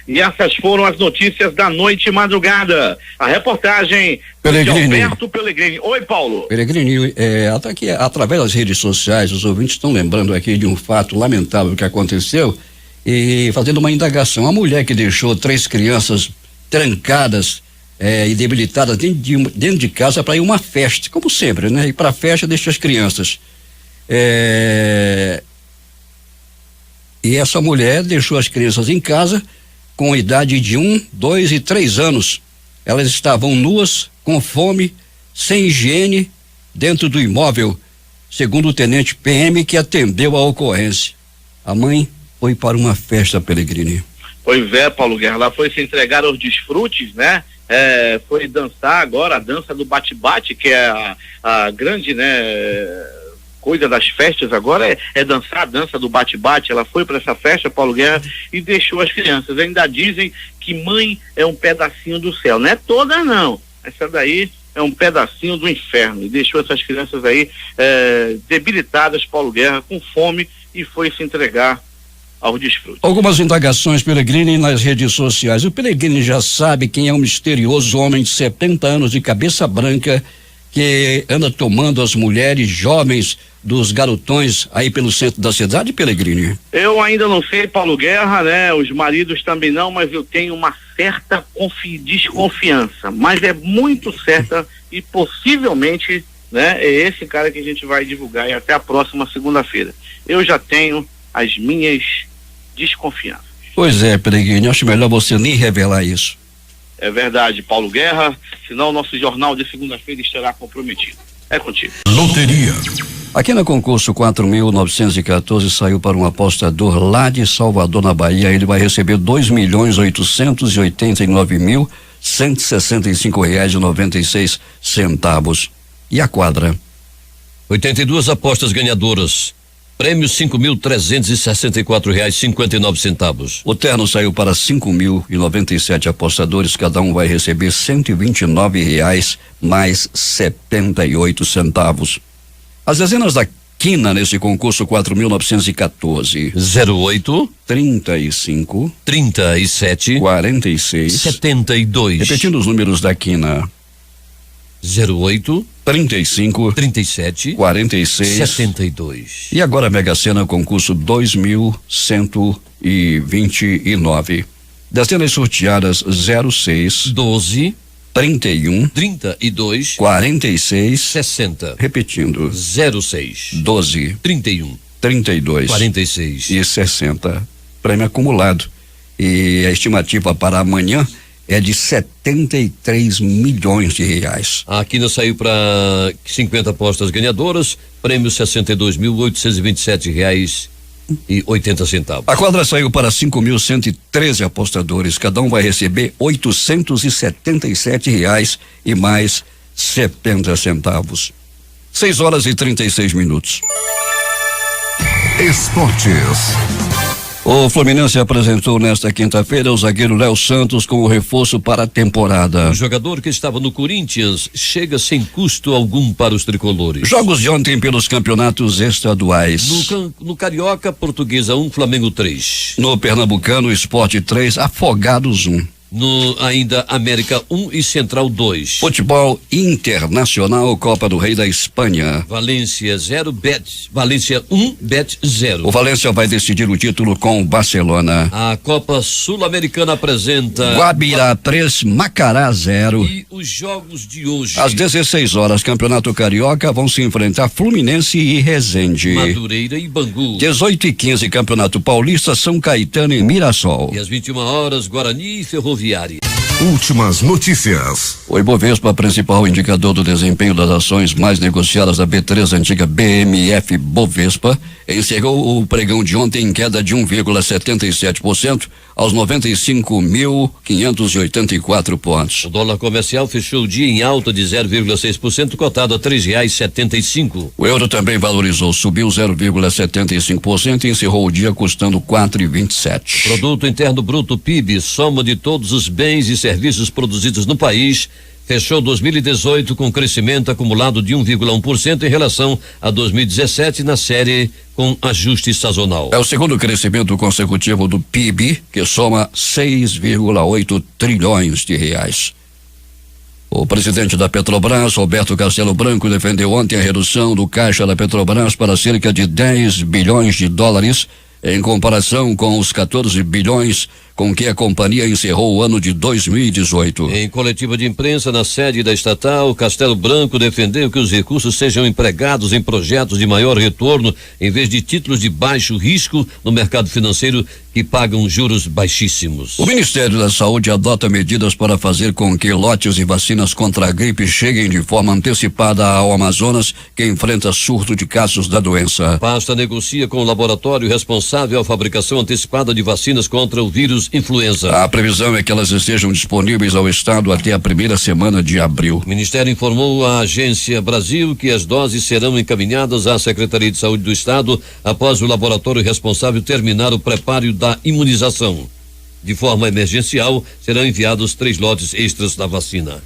E essas foram as notícias da noite e madrugada. A reportagem de Alberto Pellegrini. Oi, Paulo. Pellegrini, até que através das redes sociais, os ouvintes estão lembrando aqui de um fato lamentável que aconteceu e fazendo uma indagação. A mulher que deixou 3 crianças trancadas e debilitadas dentro de casa para ir a uma festa, como sempre, né? E para a festa deixa as crianças. E essa mulher deixou as crianças em casa com idade de 1, 2 e 3 anos. Elas estavam nuas, com fome, sem higiene, dentro do imóvel, segundo o tenente PM que atendeu a ocorrência. A mãe foi para uma festa, Pellegrini. Pois é, Paulo Guerra, ela foi se entregar aos desfrutes, né? Foi dançar agora a dança do bate-bate, que é a grande, coisa das festas agora é dançar a dança do bate-bate. Ela foi para essa festa, Paulo Guerra, e deixou as crianças. Ainda dizem que mãe é um pedacinho do céu. Não é toda, não. Essa daí é um pedacinho do inferno. E deixou essas crianças aí debilitadas, Paulo Guerra, com fome, e foi se entregar ao desfrute. Algumas indagações, Pellegrini, nas redes sociais. O Pellegrini já sabe quem é o misterioso homem de 70 anos de cabeça branca que anda tomando as mulheres jovens dos garotões aí pelo centro da cidade, Pellegrini? Eu ainda não sei, Paulo Guerra, os maridos também não, mas eu tenho uma certa desconfiança, mas é muito certa e possivelmente, é esse cara que a gente vai divulgar e até a próxima segunda-feira. Eu já tenho as minhas desconfianças. Pois é, Pellegrini, acho melhor você nem revelar isso. É verdade, Paulo Guerra, senão o nosso jornal de segunda-feira estará comprometido. É contigo. Loteria. Aqui no concurso 4.914 saiu para um apostador lá de Salvador, na Bahia. Ele vai receber R$2.889.165,96. E a quadra? 82 apostas ganhadoras. Prêmio R$5.364,59. O terno saiu para 5.097 apostadores, cada um vai receber R$129 mais 78 centavos. As dezenas da quina nesse concurso 4.914. 08, 35, 37, 46, 72. Repetindo os números da quina. 08, 35, 37, 46, 72. E agora a Mega Sena, concurso 2.129. Dezenas sorteadas 06, 12, 31, 32, 46, 60. Repetindo. 06, 12, 31, 32, 46 e 60. Prêmio acumulado. E a estimativa para amanhã é de 73 milhões de reais. A quina saiu para 50 apostas ganhadoras, prêmio R$62.827,80. A quadra saiu para 5.113 apostadores, cada um vai receber R$877 e mais 70 centavos. 6h36. Esportes. O Fluminense apresentou nesta quinta-feira o zagueiro Léo Santos como reforço para a temporada. O jogador que estava no Corinthians chega sem custo algum para os tricolores. Jogos de ontem pelos campeonatos estaduais. No Carioca, Portuguesa 1, Flamengo 3. No Pernambucano, Sport 3, Afogados 1. No ainda América 1 e Central 2. Futebol Internacional, Copa do Rei da Espanha. Valência 0, Valência 1, Bet 0. O Valência vai decidir o título com o Barcelona. A Copa Sul-Americana apresenta Guabirá 3, Macará 0. E os jogos de hoje. Às 16h, Campeonato Carioca vão se enfrentar Fluminense e Resende. Madureira e Bangu. 18h15, Campeonato Paulista, São Caetano e Mirassol. E às 21h, Guarani e Ferroviária. Últimas notícias. O Ibovespa, principal indicador do desempenho das ações mais negociadas da B3, antiga BMF Bovespa, encerrou o pregão de ontem em queda de 1,77% aos 95.584 pontos. O dólar comercial fechou o dia em alta de 0,6%, cotado a R$3,75. O euro também valorizou, subiu 0,75% e encerrou o dia custando 4,27. Produto Interno Bruto PIB, soma de todos os bens e serviços produzidos no país, fechou 2018 com crescimento acumulado de 1,1% em relação a 2017 na série com ajuste sazonal. É o segundo crescimento consecutivo do PIB, que soma 6,8 trilhões de reais. O presidente da Petrobras, Roberto Castelo Branco, defendeu ontem a redução do caixa da Petrobras para cerca de 10 bilhões de dólares, em comparação com os 14 bilhões com que a companhia encerrou o ano de 2018. Em coletiva de imprensa na sede da estatal, Castelo Branco defendeu que os recursos sejam empregados em projetos de maior retorno, em vez de títulos de baixo risco no mercado financeiro que pagam juros baixíssimos. O Ministério da Saúde adota medidas para fazer com que lotes de vacinas contra a gripe cheguem de forma antecipada ao Amazonas, que enfrenta surto de casos da doença. A pasta negocia com o laboratório responsável à fabricação antecipada de vacinas contra o vírus influenza. A previsão é que elas estejam disponíveis ao Estado até a primeira semana de abril. O Ministério informou à Agência Brasil que as doses serão encaminhadas à Secretaria de Saúde do Estado após o laboratório responsável terminar o preparo da imunização. De forma emergencial, serão enviados 3 lotes extras da vacina.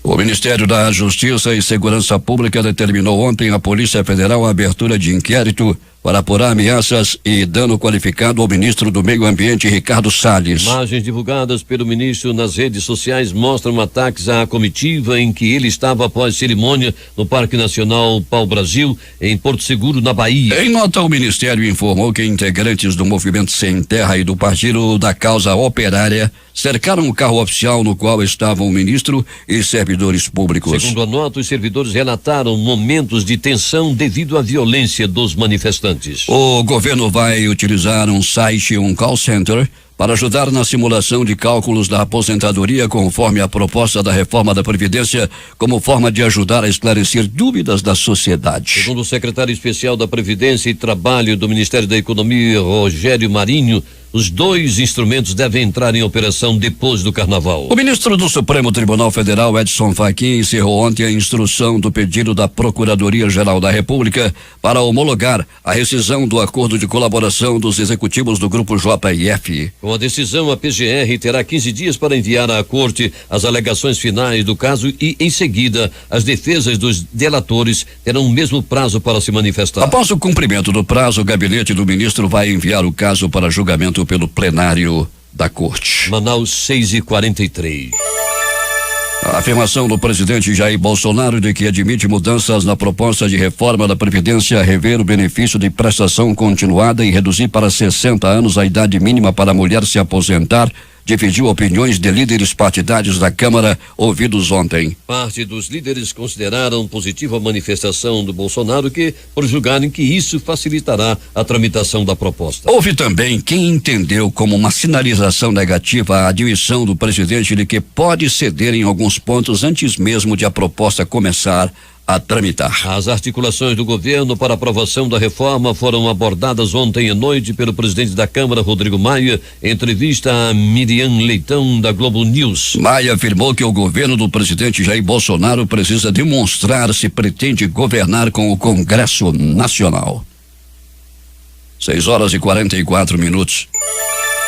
O Ministério da Justiça e Segurança Pública determinou ontem à Polícia Federal a abertura de inquérito para apurar ameaças e dano qualificado ao ministro do Meio Ambiente, Ricardo Salles. Imagens divulgadas pelo ministro nas redes sociais mostram ataques à comitiva em que ele estava após cerimônia no Parque Nacional Pau-Brasil, em Porto Seguro, na Bahia. Em nota, o Ministério informou que integrantes do Movimento Sem Terra e do Partido da Causa Operária cercaram o carro oficial no qual estavam o ministro e servidores públicos. Segundo a nota, os servidores relataram momentos de tensão devido à violência dos manifestantes. O governo vai utilizar um site, um call center, para ajudar na simulação de cálculos da aposentadoria conforme a proposta da reforma da Previdência, como forma de ajudar a esclarecer dúvidas da sociedade. Segundo o secretário especial da Previdência e Trabalho do Ministério da Economia, Rogério Marinho, os 2 instrumentos devem entrar em operação depois do Carnaval. O ministro do Supremo Tribunal Federal, Edson Fachin, encerrou ontem a instrução do pedido da Procuradoria-Geral da República para homologar a rescisão do acordo de colaboração dos executivos do Grupo JF. Com a decisão, a PGR terá 15 dias para enviar à Corte as alegações finais do caso e, em seguida, as defesas dos delatores terão o mesmo prazo para se manifestar. Após o cumprimento do prazo, o gabinete do ministro vai enviar o caso para julgamento pelo plenário da Corte. Manaus 6h43. A afirmação do presidente Jair Bolsonaro de que admite mudanças na proposta de reforma da Previdência, rever o benefício de prestação continuada e reduzir para 60 anos a idade mínima para a mulher se aposentar, dividiu opiniões de líderes partidários da Câmara ouvidos ontem. Parte dos líderes consideraram positiva a manifestação do Bolsonaro por julgarem que isso facilitará a tramitação da proposta. Houve também quem entendeu como uma sinalização negativa a admissão do presidente de que pode ceder em alguns pontos antes mesmo de a proposta começar a tramitar. As articulações do governo para aprovação da reforma foram abordadas ontem à noite pelo presidente da Câmara, Rodrigo Maia, em entrevista a Miriam Leitão, da Globo News. Maia afirmou que o governo do presidente Jair Bolsonaro precisa demonstrar se pretende governar com o Congresso Nacional. 6h44.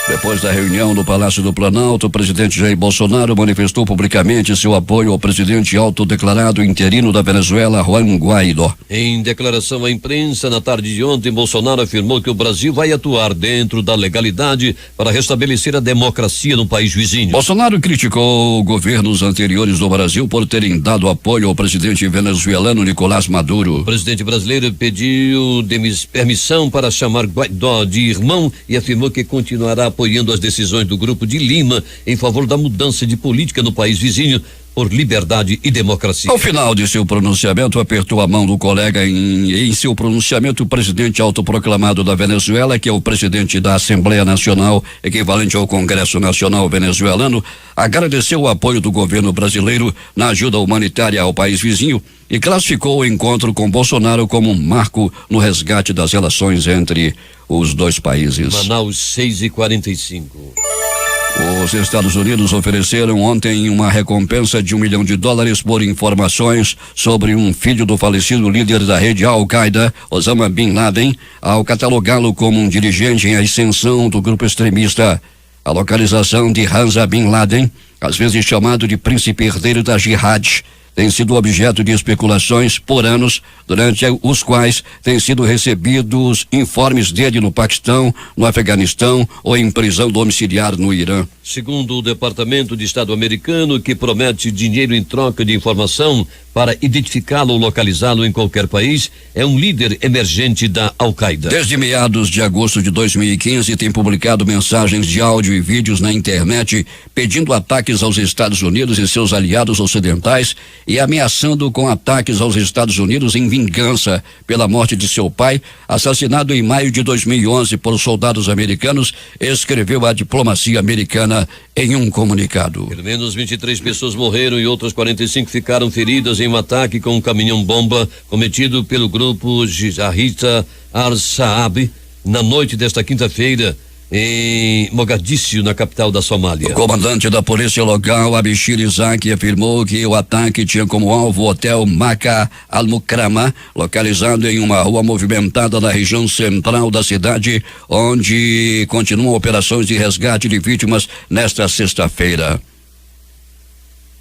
Depois da reunião no Palácio do Planalto, o presidente Jair Bolsonaro manifestou publicamente seu apoio ao presidente autodeclarado interino da Venezuela, Juan Guaidó. Em declaração à imprensa, na tarde de ontem, Bolsonaro afirmou que o Brasil vai atuar dentro da legalidade para restabelecer a democracia no país vizinho. Bolsonaro criticou governos anteriores do Brasil por terem dado apoio ao presidente venezuelano Nicolás Maduro. O presidente brasileiro pediu permissão para chamar Guaidó de irmão e afirmou que continuará apoiando as decisões do Grupo de Lima em favor da mudança de política no país vizinho por liberdade e democracia. Ao final de seu pronunciamento, apertou a mão do colega em seu pronunciamento, o presidente autoproclamado da Venezuela, que é o presidente da Assembleia Nacional, equivalente ao Congresso Nacional venezuelano, agradeceu o apoio do governo brasileiro na ajuda humanitária ao país vizinho e classificou o encontro com Bolsonaro como um marco no resgate das relações entre os dois países. Manaus, 6h45. Os Estados Unidos ofereceram ontem uma recompensa de $1 milhão por informações sobre um filho do falecido líder da rede Al-Qaeda, Osama Bin Laden, ao catalogá-lo como um dirigente em ascensão do grupo extremista. A localização de Hamza Bin Laden, às vezes chamado de príncipe herdeiro da Jihad, tem sido objeto de especulações por anos, durante os quais têm sido recebidos informes dele no Paquistão, no Afeganistão ou em prisão domiciliar no Irã. Segundo o Departamento de Estado americano, que promete dinheiro em troca de informação para identificá-lo ou localizá-lo em qualquer país, é um líder emergente da Al-Qaeda. Desde meados de agosto de 2015, tem publicado mensagens de áudio e vídeos na internet pedindo ataques aos Estados Unidos e seus aliados ocidentais e ameaçando com ataques aos Estados Unidos em vingança pela morte de seu pai, assassinado em maio de 2011 por soldados americanos, escreveu a diplomacia americana em um comunicado. Pelo menos 23 pessoas morreram e outras 45 ficaram feridas em um ataque com um caminhão-bomba cometido pelo grupo Jihadista Al-Shabaab na noite desta quinta-feira em Mogadíscio, na capital da Somália. O comandante da polícia local, Abishir Isaac, afirmou que o ataque tinha como alvo o hotel Maca Al-Mukrama, localizado em uma rua movimentada na região central da cidade, onde continuam operações de resgate de vítimas nesta sexta-feira.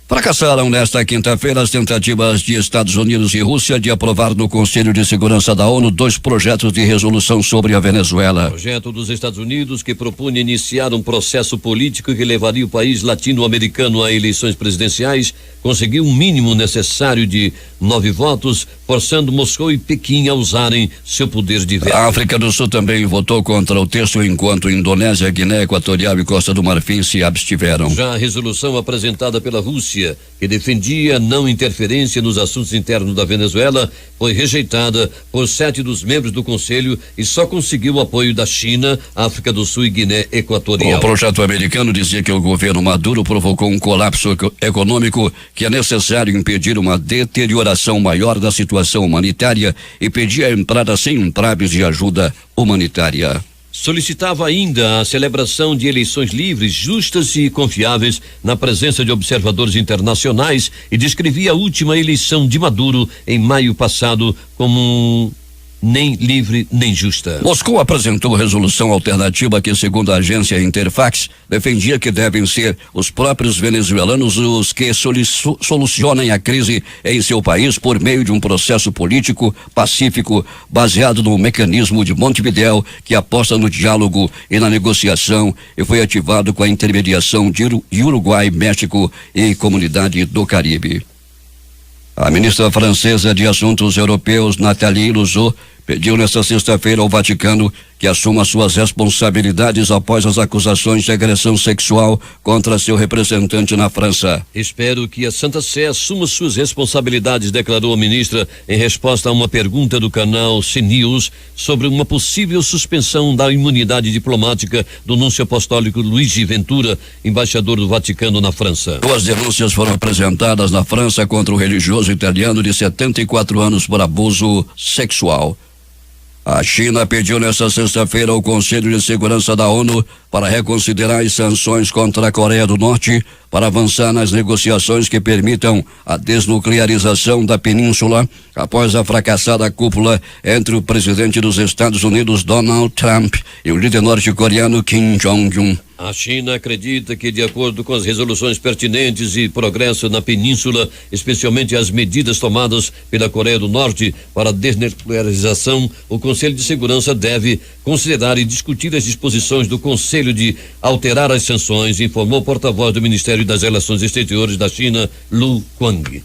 Fracassaram nesta quinta-feira as tentativas de Estados Unidos e Rússia de aprovar no Conselho de Segurança da ONU 2 projetos de resolução sobre a Venezuela. O projeto dos Estados Unidos, que propunha iniciar um processo político que levaria o país latino-americano a eleições presidenciais, conseguiu um mínimo necessário de 9 votos, forçando Moscou e Pequim a usarem seu poder de veto. A África do Sul também votou contra o texto, enquanto Indonésia, Guiné Equatorial e Costa do Marfim se abstiveram. Já a resolução apresentada pela Rússia, que defendia a não interferência nos assuntos internos da Venezuela, foi rejeitada por 7 dos membros do Conselho e só conseguiu o apoio da China, África do Sul e Guiné Equatorial. O projeto americano dizia que o governo Maduro provocou um colapso econômico, que é necessário impedir uma deterioração maior da situação humanitária e pedia a entrada sem entraves de ajuda humanitária. Solicitava ainda a celebração de eleições livres, justas e confiáveis na presença de observadores internacionais e descrevia a última eleição de Maduro em maio passado como nem livre nem justa. Moscou apresentou resolução alternativa que, segundo a agência Interfax, defendia que devem ser os próprios venezuelanos os que solucionem a crise em seu país por meio de um processo político pacífico baseado no mecanismo de Montevideo, que aposta no diálogo e na negociação, e foi ativado com a intermediação de Uruguai, México e Comunidade do Caribe. A ministra francesa de Assuntos Europeus, Nathalie Loiseau, pediu nesta sexta-feira ao Vaticano que assuma suas responsabilidades após as acusações de agressão sexual contra seu representante na França. Espero que a Santa Sé assuma suas responsabilidades, declarou a ministra em resposta a uma pergunta do canal CNews sobre uma possível suspensão da imunidade diplomática do núncio apostólico Luigi Ventura, embaixador do Vaticano na França. 2 denúncias foram apresentadas na França contra o religioso italiano de 74 anos por abuso sexual. A China pediu nesta sexta-feira ao Conselho de Segurança da ONU para reconsiderar as sanções contra a Coreia do Norte para avançar nas negociações que permitam a desnuclearização da península após a fracassada cúpula entre o presidente dos Estados Unidos, Donald Trump, e o líder norte-coreano Kim Jong-un. A China acredita que, de acordo com as resoluções pertinentes e progresso na península, especialmente as medidas tomadas pela Coreia do Norte para a desnuclearização, o Conselho de Segurança deve considerar e discutir as disposições do Conselho de alterar as sanções, informou o porta-voz do Ministério das Relações Exteriores da China, Lu Quang.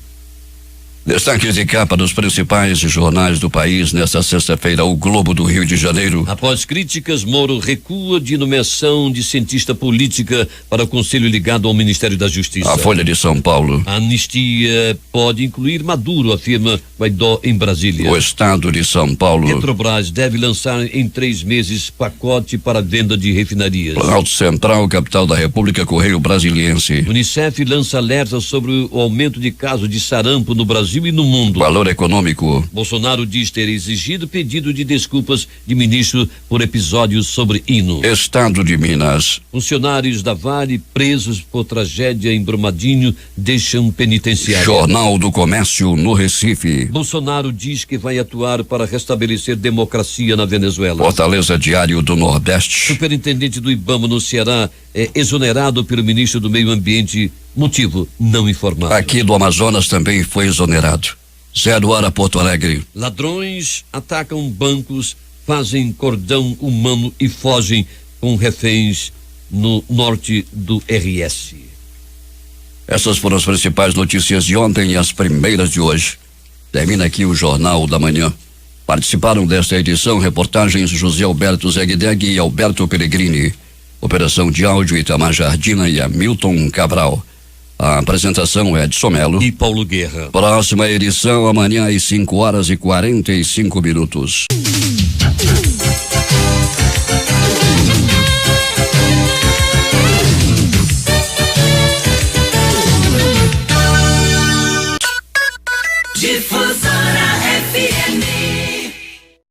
Destaques de capa dos principais jornais do país nesta sexta-feira. O Globo do Rio de Janeiro. Após críticas, Moro recua de nomeação de cientista política para o conselho ligado ao Ministério da Justiça. A Folha de São Paulo. A anistia pode incluir Maduro, afirma Guaidó em Brasília. O Estado de São Paulo. Petrobras deve lançar em 3 meses pacote para venda de refinarias. Planalto Central, capital da República, Correio Brasiliense. Unicef lança alerta sobre o aumento de casos de sarampo no Brasil e no mundo. Valor econômico. Bolsonaro diz ter exigido pedido de desculpas de ministro por episódios sobre hino. Estado de Minas. Funcionários da Vale presos por tragédia em Brumadinho deixam penitenciária. Jornal do Comércio no Recife. Bolsonaro diz que vai atuar para restabelecer democracia na Venezuela. Fortaleza Diário do Nordeste. Superintendente do IBAMA no Ceará é exonerado pelo ministro do Meio Ambiente, motivo não informado. Aqui do Amazonas também foi exonerado. 0 hora Porto Alegre. Ladrões atacam bancos, fazem cordão humano e fogem com reféns no norte do RS. Essas foram as principais notícias de ontem e as primeiras de hoje. Termina aqui o Jornal da Manhã. Participaram desta edição reportagens José Alberto Zegdeg e Alberto Pellegrini. Operação de áudio Itamar Jardina e Hamilton Cabral. A apresentação é Edson Melo e Paulo Guerra. Próxima edição amanhã às 5 horas e 45 minutos.